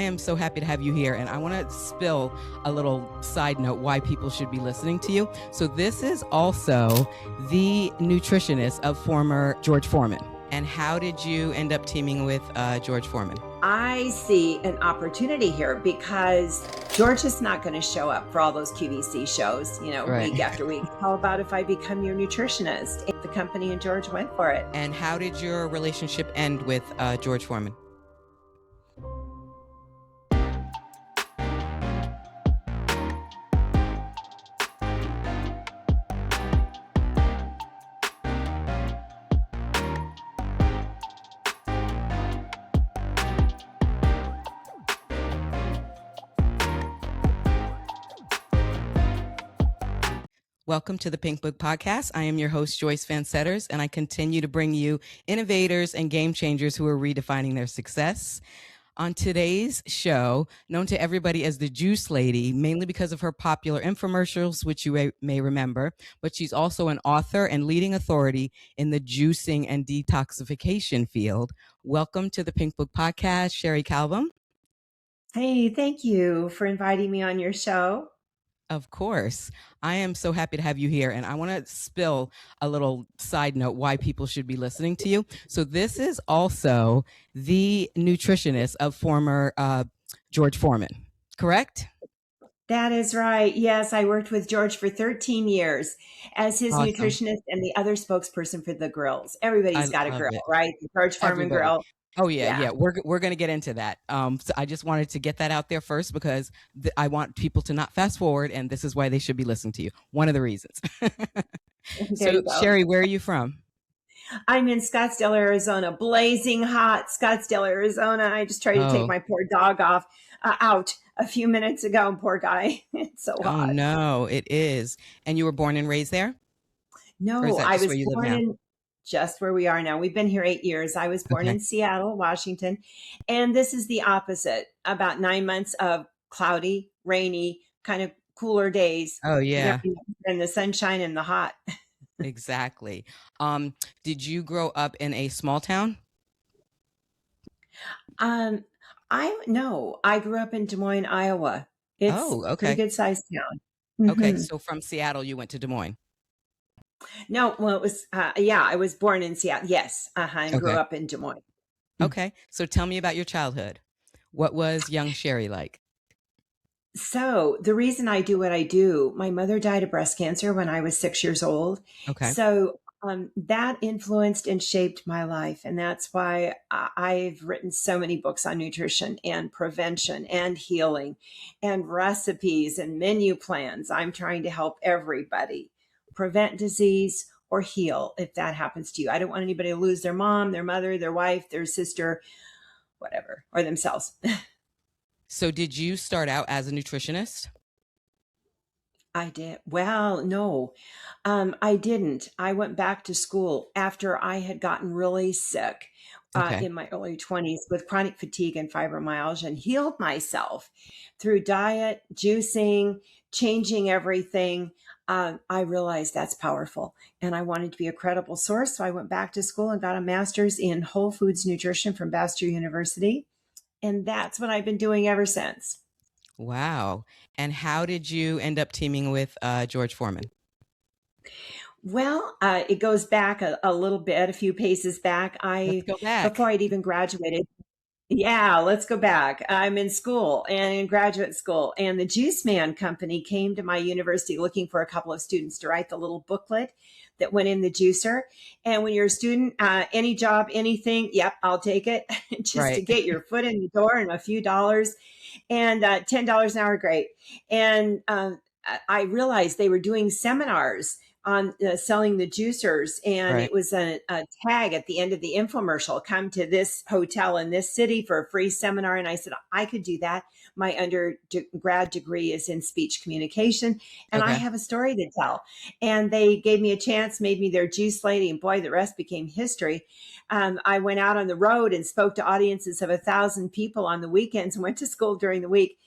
am so happy to have you here, and I want to spill a little side note why people should be listening to you. So this is also the nutritionist of former George Foreman. And how did you end up teaming with George Foreman? I see an opportunity here because George is not going to show up for all those QVC shows, Right. week after week. How about if I become your nutritionist? The company and George went for it. And how did your relationship end with George Foreman? Welcome to the Pink Book Podcast. I am your host, Joyce Van Setters, and I continue to bring you innovators and game changers who are redefining their success. On today's show, known to everybody as the Juice Lady, mainly because of her popular infomercials, which you may remember, but she's also an author and leading authority in the juicing and detoxification field. Welcome to the Pink Book Podcast, Cherie Calbom. Hey, thank you for inviting me on your show. Of course. I am so happy to have you here. And I want to spill a little side note why people should be listening to you. So this is also the nutritionist of former George Foreman, correct? That is right. Yes, I worked with George for 13 years as his Awesome. nutritionist and the other spokesperson for the grills. Everybody's got a grill, right? The George Foreman Everybody. Grill. Oh yeah. We're going to get into that. So I just wanted to get that out there first because I want people to not fast forward, and this is why they should be listening to you. One of the reasons. So Cherie, where are you from? I'm in Scottsdale, Arizona, blazing hot Scottsdale, Arizona. I just tried to take my poor dog out a few minutes ago. Poor guy. It's so hot. Oh no, it is. And you were born and raised there? No, I was born in just where we are now. We've been here 8 years. I was born in Seattle, Washington. And this is the opposite. About 9 months of cloudy, rainy, kind of cooler days. Oh yeah. And the sunshine and the hot. Exactly. Did you grow up in a small town? No, I grew up in Des Moines, Iowa. It's a pretty good sized town. Okay. So from Seattle, you went to Des Moines. No, well, it was, I was born in Seattle. Yes. And grew up in Des Moines. Okay. So tell me about your childhood. What was young Cherie like? So the reason I do what I do, my mother died of breast cancer when I was 6 years old. Okay. So that influenced and shaped my life. And that's why I've written so many books on nutrition and prevention and healing and recipes and menu plans. I'm trying to help everybody prevent disease or heal if that happens to you. I don't want anybody to lose their mom, their mother, their wife, their sister, whatever, or themselves. So did you start out as a nutritionist? I did. Well, no, I didn't. I went back to school after I had gotten really sick in my early 20s with chronic fatigue and fibromyalgia, and healed myself through diet, juicing, changing everything. I realized that's powerful, and I wanted to be a credible source. So I went back to school and got a master's in whole foods nutrition from Bastyr University. And that's what I've been doing ever since. Wow. And how did you end up teaming with George Foreman? Well, it goes back a little bit, a few paces back. Let's go back. Before I'd even graduated. Yeah, let's go back. I'm in school and in graduate school, and the Juice Man Company came to my university looking for a couple of students to write the little booklet that went in the juicer. And when you're a student, any job, anything, yep, I'll take it just to get your foot in the door and a few dollars. And $10 an hour, great. And I realized they were doing seminars on selling the juicers. And it was a tag at the end of the infomercial, come to this hotel in this city for a free seminar. And I said, I could do that. My undergrad degree is in speech communication, and I have a story to tell. And they gave me a chance, made me their juice lady, and boy, the rest became history. I went out on the road and spoke to audiences of 1,000 people on the weekends and went to school during the week.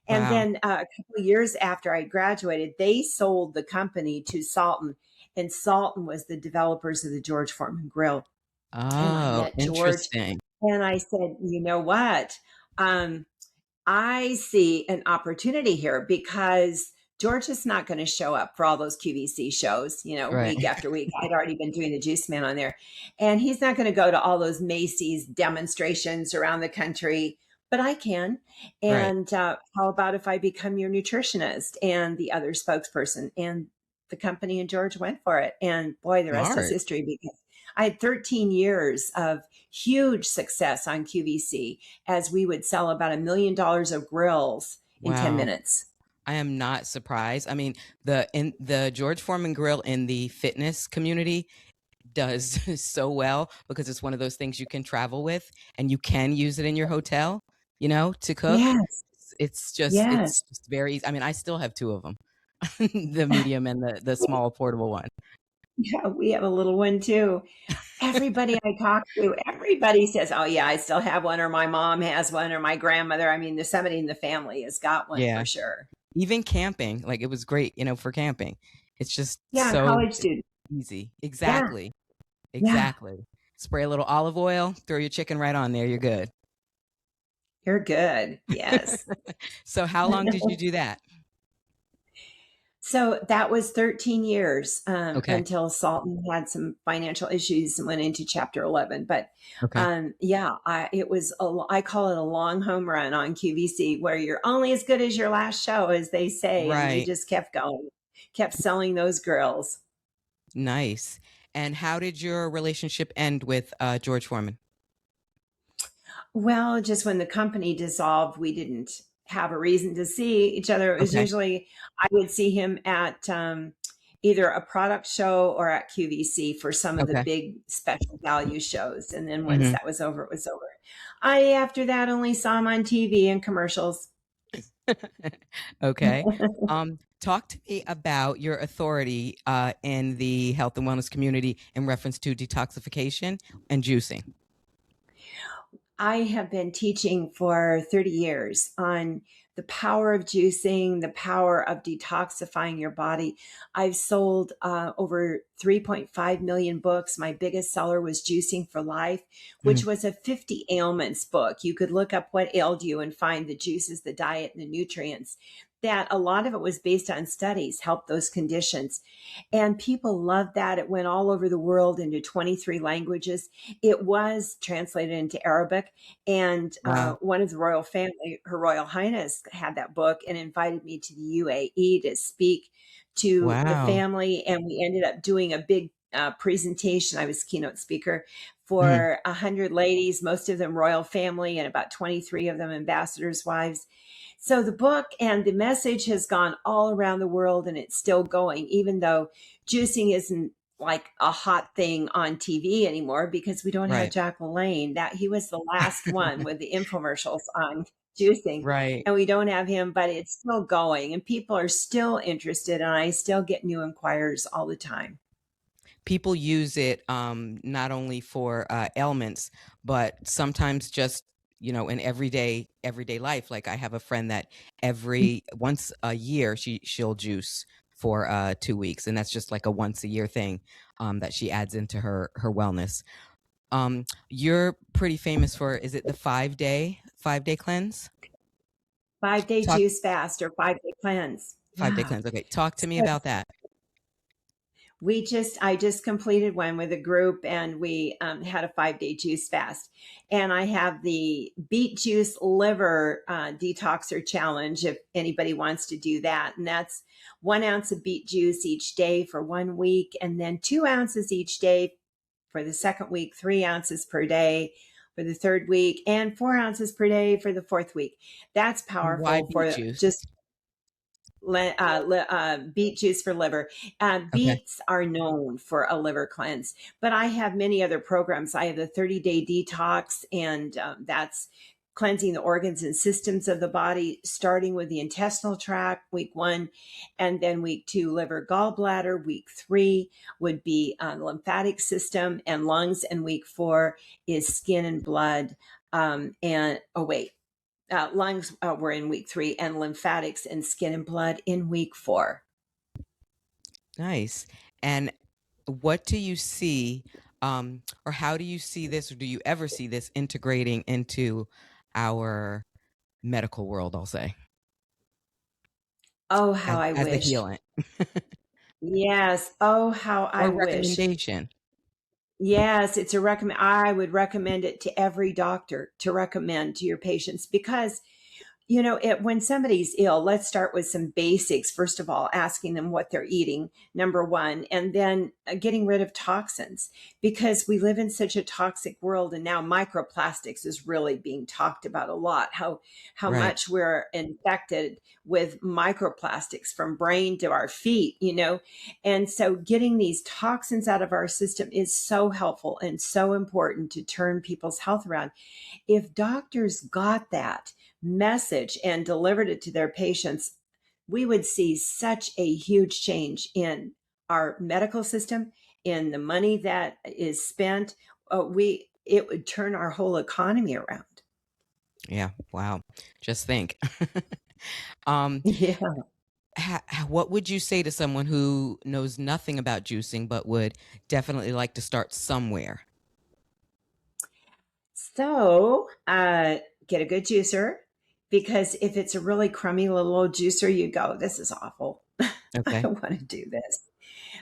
And then a couple of years after I graduated, they sold the company to Salton, and Salton was the developers of the George Foreman Grill. Oh, interesting. And I said, you know what? I see an opportunity here because George is not going to show up for all those QVC shows, Right. week after week. I'd already been doing the Juice Man on there. And he's not going to go to all those Macy's demonstrations around the country, but I can. Right. And how about if I become your nutritionist and the other spokesperson? And the company and George went for it. And boy, the rest is Smart. history because I had 13 years of huge success on QVC as we would sell about $1 million of grills in 10 Wow. minutes. I am not surprised. I mean, the George Foreman Grill in the fitness community does so well because it's one of those things you can travel with and you can use it in your hotel, to cook. Yes, It's yes. just very easy. I mean, I still have two of them, the medium and the small portable one. Yeah, we have a little one too. Everybody I talk to, everybody says, "Oh yeah, I still have one," or "My mom has one," or "My grandmother." I mean, there's somebody in the family has got one for Yeah. sure. Even camping, like it was great, for camping. It's just Yeah, so college student. easy. Yeah, Exactly. yeah, Exactly. Spray a little olive oil, throw your chicken right on there, you're good. you're good. Yes. So how long did you do that? So that was 13 years Okay. until Salton had some financial issues and went into Chapter 11. But Okay. yeah, I call it a long home run on QVC, where you're only as good as your last show, as they say, and we Right. just kept going, kept selling those grills. Nice. And how did your relationship end with George Foreman? Well, just when the company dissolved, we didn't have a reason to see each other. It was Okay. usually I would see him at either a product show or at QVC for some of the Okay. big special value shows. And then once Hmm. that was over, it was over. I, after that, only saw him on TV and commercials. Okay. Talk to me about your authority in the health and wellness community in reference to detoxification and juicing. I have been teaching for 30 years on the power of juicing, the power of detoxifying your body. I've sold over 3.5 million books. My biggest seller was Juicing for Life, which Mhm. was a 50 ailments book. You could look up what ailed you and find the juices, the diet, and the nutrients. That a lot of it was based on studies, helped those conditions. And people loved that. It went all over the world into 23 languages. It was translated into Arabic. And Wow. one of the royal family, Her Royal Highness, had that book and invited me to the UAE to speak to the Wow. family. And we ended up doing a big presentation. I was keynote speaker Mhm. for 100 ladies, most of them royal family, and about 23 of them ambassadors' wives. So the book and the message has gone all around the world, and it's still going, even though juicing isn't like a hot thing on TV anymore because we don't have Right. Jack LaLanne. That he was the last one with the infomercials on juicing, Right. and we don't have him, but it's still going, and people are still interested, and I still get new inquirers all the time. People use it not only for ailments, but sometimes just in everyday life. Like I have a friend that every once a year she'll juice for 2 weeks, and that's just like a once a year thing that she adds into her wellness. You're pretty famous for, is it the 5-day cleanse? 5 day Talk juice fast or 5 day cleanse. 5-day Yeah. cleanse. Okay, talk to me about that. I just completed one with a group, and we had a 5 day juice fast. And I have the beet juice liver detoxer challenge if anybody wants to do that. And that's 1 ounce of beet juice each day for 1 week, and then 2 ounces each day for the second week, 3 ounces per day for the third week, and 4 ounces per day for the fourth week. That's Why powerful beet for juice? just beet juice for liver. Okay. Beets are known for a liver cleanse, but I have many other programs. I have the 30-day detox, and that's cleansing the organs and systems of the body, starting with the intestinal tract, week 1, and then week 2, liver, gallbladder. Week 3 would be the lymphatic system and lungs, and week 4 is skin and blood. And oh, wait, lungs were in week 3, and lymphatics and skin and blood in week 4. Nice. And what do you see, or how do you see this, or do you ever see this integrating into our medical world, I'll say, Oh, how I as a wish. healant Yes. Oh, how I or wish. recommendation. Yes, it's a recommend. I would recommend it to every doctor to recommend to your patients because when somebody's ill, let's start with some basics. First of all, asking them what they're eating, number one, and then getting rid of toxins because we live in such a toxic world. And now microplastics is really being talked about a lot. How Right. much we're infected with microplastics from brain to our feet. And so getting these toxins out of our system is so helpful and so important to turn people's health around. If doctors got that message and delivered it to their patients, we would see such a huge change in our medical system, in the money that is spent. It would turn our whole economy around. Yeah. Wow. Just think. um, Yeah. what would you say to someone who knows nothing about juicing but would definitely like to start somewhere? So, get a good juicer because if it's a really crummy little old juicer, you go, this is awful. I Okay. don't want to do this.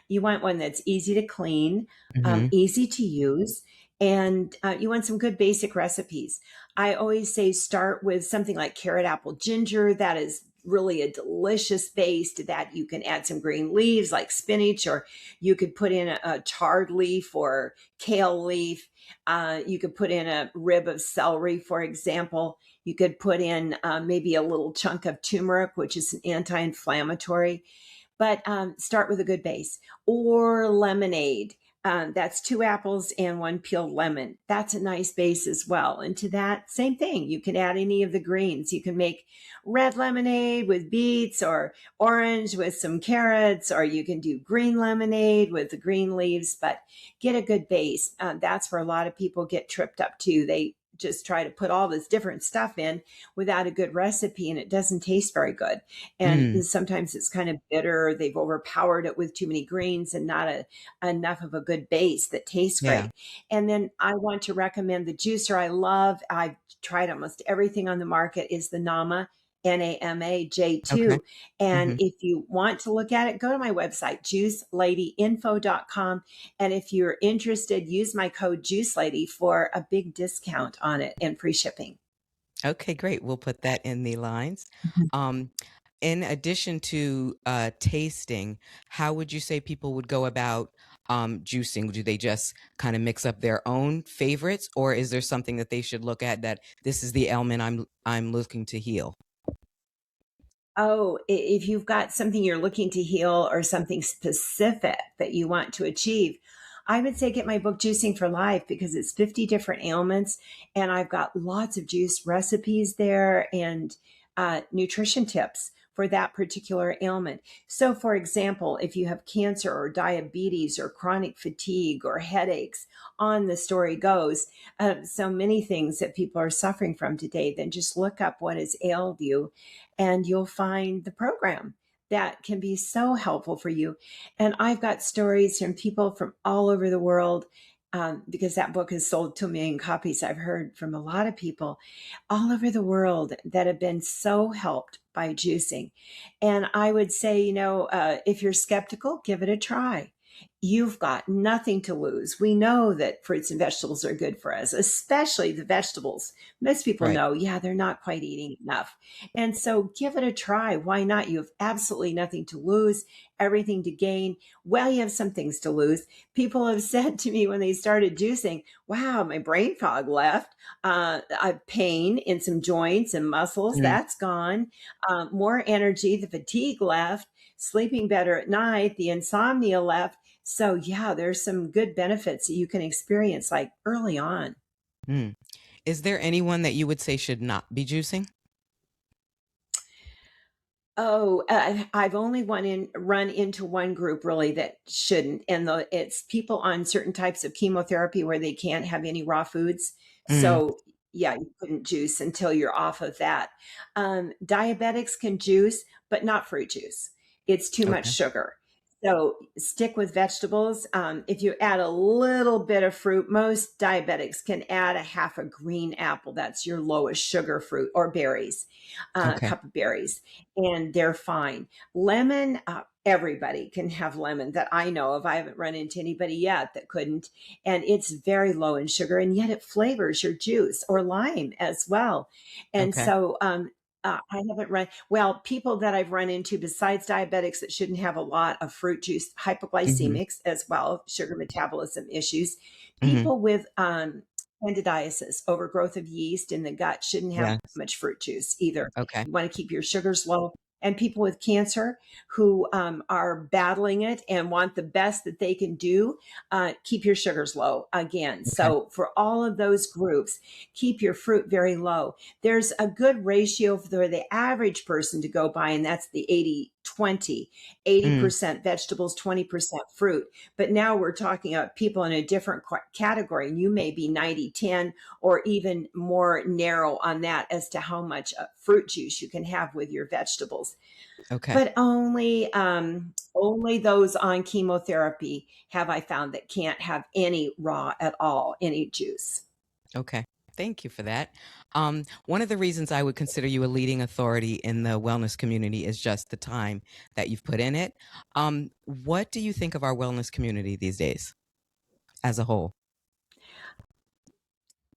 You want one that's easy to clean, Hmm. easy to use, and you want some good basic recipes. I always say start with something like carrot, apple, ginger. That is really a delicious base to that. You can add some green leaves like spinach, or you could put in a chard leaf or kale leaf. You could put in a rib of celery, for example. You could put in maybe a little chunk of turmeric, which is an anti inflammatory, but start with a good base or lemonade. That's 2 apples and 1 peeled lemon. That's a nice base as well. And to that, same thing. You can add any of the greens. You can make red lemonade with beets or orange with some carrots, or you can do green lemonade with the green leaves, but get a good base. That's where a lot of people get tripped up too. They just try to put all this different stuff in without a good recipe and it doesn't taste very good. And Mm, sometimes it's kind of bitter. They've overpowered it with too many greens and not enough of a good base that tastes yeah. great. And then I want to recommend the juicer I love. I've tried almost everything on the market is the Nama. NAMA Okay. J2. And Hmm. if you want to look at it, go to my website, juiceladyinfo.com. And if you're interested, use my code JuiceLady for a big discount on it and free shipping. Okay, great. We'll put that in the lines. Um, in addition to tasting, how would you say people would go about juicing? Do they just kind of mix up their own favorites, or is there something that they should look at that this is the ailment I'm looking to heal? Oh, if you've got something you're looking to heal or something specific that you want to achieve, I would say get my book Juicing for Life because it's 50 different ailments and I've got lots of juice recipes there and nutrition tips for that particular ailment. So, for example, if you have cancer or diabetes or chronic fatigue or headaches, on the story goes, so many things that people are suffering from today, then just look up what has ailed you and you'll find the program that can be so helpful for you. And I've got stories from people from all over the world because that book has sold 2 million copies. I've heard from a lot of people all over the world that have been so helped by juicing. And I would say, if you're skeptical, give it a try. You've got nothing to lose. We know that fruits and vegetables are good for us, especially the vegetables. Most people Right. know, yeah, they're not quite eating enough. And so give it a try. Why not? You have absolutely nothing to lose, everything to gain. Well, you have some things to lose. People have said to me when they started juicing, wow, my brain fog left. I have pain in some joints and muscles. Mm, That's gone. More energy. The fatigue left. Sleeping better at night. The insomnia left. So, yeah, there's some good benefits that you can experience like early on. mm. Is there anyone that you would say should not be juicing? Oh, I've only run into one group really that shouldn't, and it's people on certain types of chemotherapy where they can't have any raw foods. Mm, So, yeah, you couldn't juice until you're off of that. Diabetics can juice, but not fruit juice. It's too much okay. sugar. So stick with vegetables. If you add a little bit of fruit, most diabetics can add a half a green apple. That's your lowest sugar fruit, or berries, a Okay. cup of berries, and they're fine. Lemon, everybody can have lemon that I know of. I haven't run into anybody yet that couldn't. And it's very low in sugar, and yet it flavors your juice, or lime as well. And Okay. so, I haven't run, well, people that I've run into besides diabetics that shouldn't have a lot of fruit juice, Hmm. hypoglycemics as well, sugar metabolism issues, Hmm. people with candidiasis, overgrowth of yeast in the gut, shouldn't have Yes. much fruit juice either. Okay. You want to keep your sugars low. And people with cancer who are battling it and want the best that they can do, keep your sugars low again. Okay. So for all of those groups, keep your fruit very low. There's a good ratio for the average person to go by, and that's the 80-20, Mm. 80% vegetables, 20% fruit. But now we're talking about people in a different category, and you may be 90-10 or even more narrow on that as to how much fruit juice you can have with your vegetables. Okay. But only those on chemotherapy have I found that can't have any raw at all, any juice. Okay. Thank you for that. One of the reasons I would consider you a leading authority in the wellness community is just the time that you've put in it. What do you think of our wellness community these days as a whole?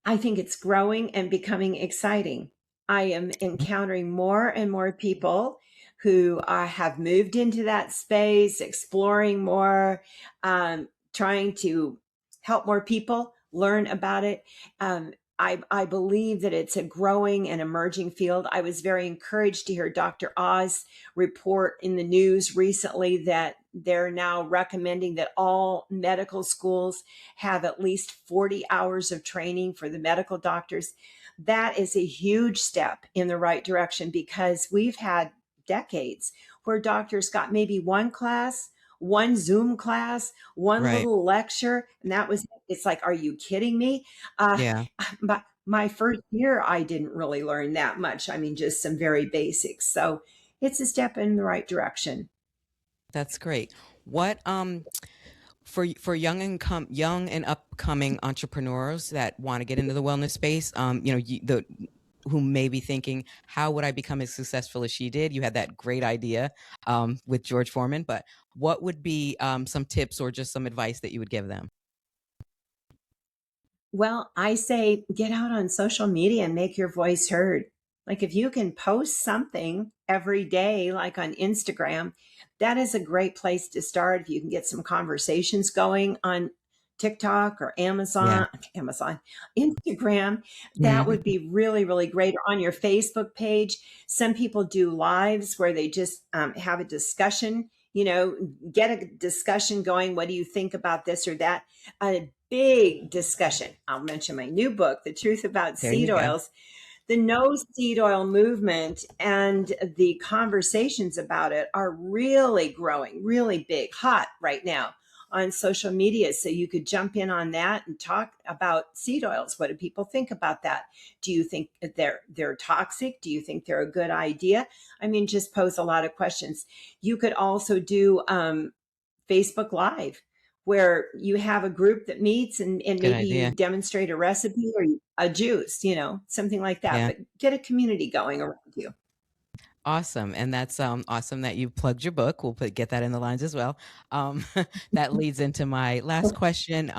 I think it's growing and becoming exciting. I am encountering more and more people who have moved into that space, exploring more, trying to help more people learn about it. I believe that it's a growing and emerging field. I was very encouraged to hear Dr. Oz report in the news recently that they're now recommending that all medical schools have at least 40 hours of training for the medical doctors. That is a huge step in the right direction, because we've had decades where doctors got maybe one class, one Zoom class, one Right. little lecture, and that was it. It's like, are you kidding me? Uh, Yeah, my first year, I didn't really learn that much. I mean, just some very basics. So it's a step in the right direction. that's great. What for young and upcoming entrepreneurs that want to get into the wellness space, the who may be thinking, how would I become as successful as she did? You had that great idea with George Foreman, but what would be some tips or just some advice that you would give them? Well, I say get out on social media and make your voice heard. Like if you can post something every day, like on Instagram, that is a great place to start. If you can get some conversations going on TikTok or Yeah. Instagram, that Mhm. would be really, really great. Or on your Facebook page, some people do lives where they just have a discussion, get a discussion going. What do you think about this or that? A big discussion. I'll mention my new book, The Truth About There Seed you go. Oils. The no seed oil movement and the conversations about it are really growing, really big, hot right now on social media. So you could jump in on that and talk about seed oils. What do people think about that? Do you think they're toxic? Do you think they're a good idea? I mean, just pose a lot of questions. You could also do Facebook Live, where you have a group that meets, and Good maybe you idea. demonstrate a recipe or a juice, something like that. Yeah. But get a community going around you. Awesome. And that's awesome that you plugged your book. Get that in the lines as well. Um, that leads into my last question.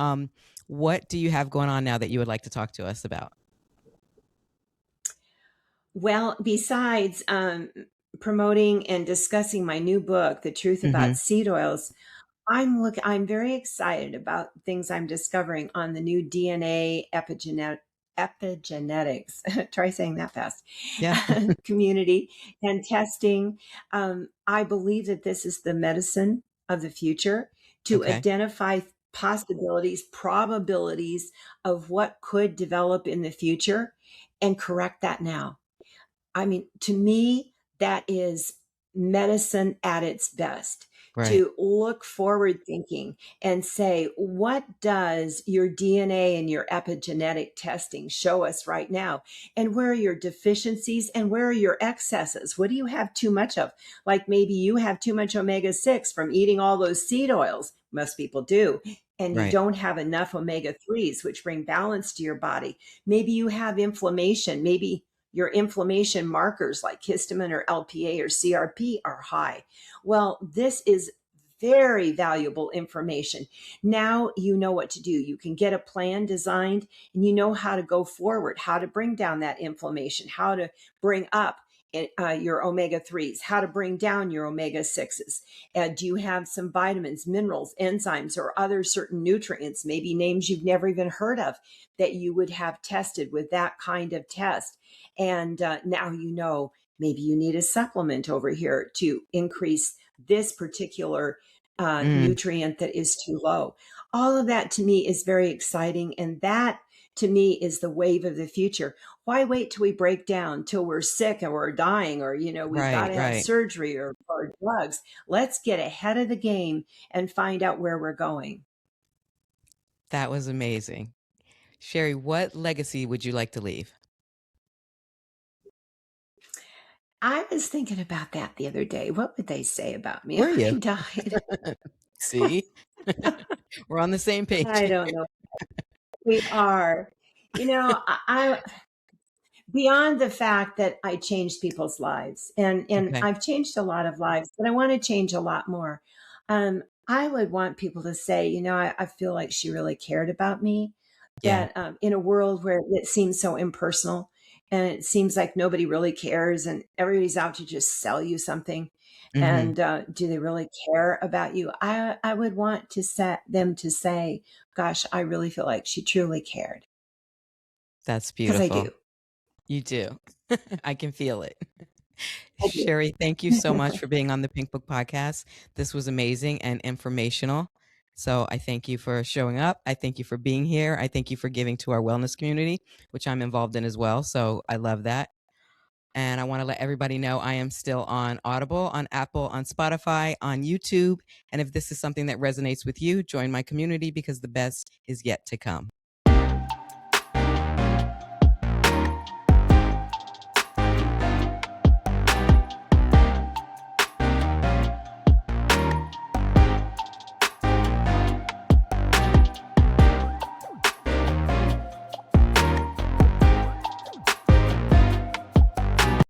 What do you have going on now that you would like to talk to us about? Well, besides promoting and discussing my new book, The Truth Hmm. About Seed Oils, I'm very excited about things I'm discovering on the new DNA epigenetics. Try saying that fast. Yeah. Community and testing. I believe that this is the medicine of the future, to Okay. identify possibilities, probabilities of what could develop in the future, and correct that now. I mean, to me, that is medicine at its best. Right. to look forward thinking and say, what does your DNA and your epigenetic testing show us right now? And where are your deficiencies and where are your excesses? What do you have too much of? Like maybe you have too much omega 6 from eating all those seed oils. Most people do. And you Right. don't have enough omega 3s, which bring balance to your body. Maybe you have inflammation. Maybe your inflammation markers like histamine or LPA or CRP are high. Well, this is very valuable information. Now you know what to do. You can get a plan designed and you know how to go forward, how to bring down that inflammation, how to bring up your omega 3s, how to bring down your omega 6s. Do you have some vitamins, minerals, enzymes, or other certain nutrients, maybe names you've never even heard of, that you would have tested with that kind of test? And now you know maybe you need a supplement over here to increase this particular Mm, nutrient that is too low. All of that to me is very exciting. And that to me is the wave of the future. Why wait till we break down till we're sick and we're dying or, we've got right. to have Right. surgery or drugs? Let's get ahead of the game and find out where we're going. That was amazing. Cherie, what legacy would you like to leave? I was thinking about that the other day. What would they say about me Were if you? I died? See? We're on the same page. I don't know. We are. I beyond the fact that I changed people's lives and Okay. I've changed a lot of lives, but I want to change a lot more. I would want people to say, I feel like she really cared about me. Yeah. That in a world where it seems so impersonal and it seems like nobody really cares and everybody's out to just sell you something. Hmm. And do they really care about you? I would want to set them to say, gosh, I really feel like she truly cared That's because I beautiful. do. You do. I can feel it. I do. Cherie, thank you so much for being on the Pink Book Podcast. This was amazing and informational. So I thank you for showing up. I thank you for being here. I thank you for giving to our wellness community, which I'm involved in as well. So I love that. And I want to let everybody know I am still on Audible, on Apple, on Spotify, on YouTube. And if this is something that resonates with you, join my community because the best is yet to come.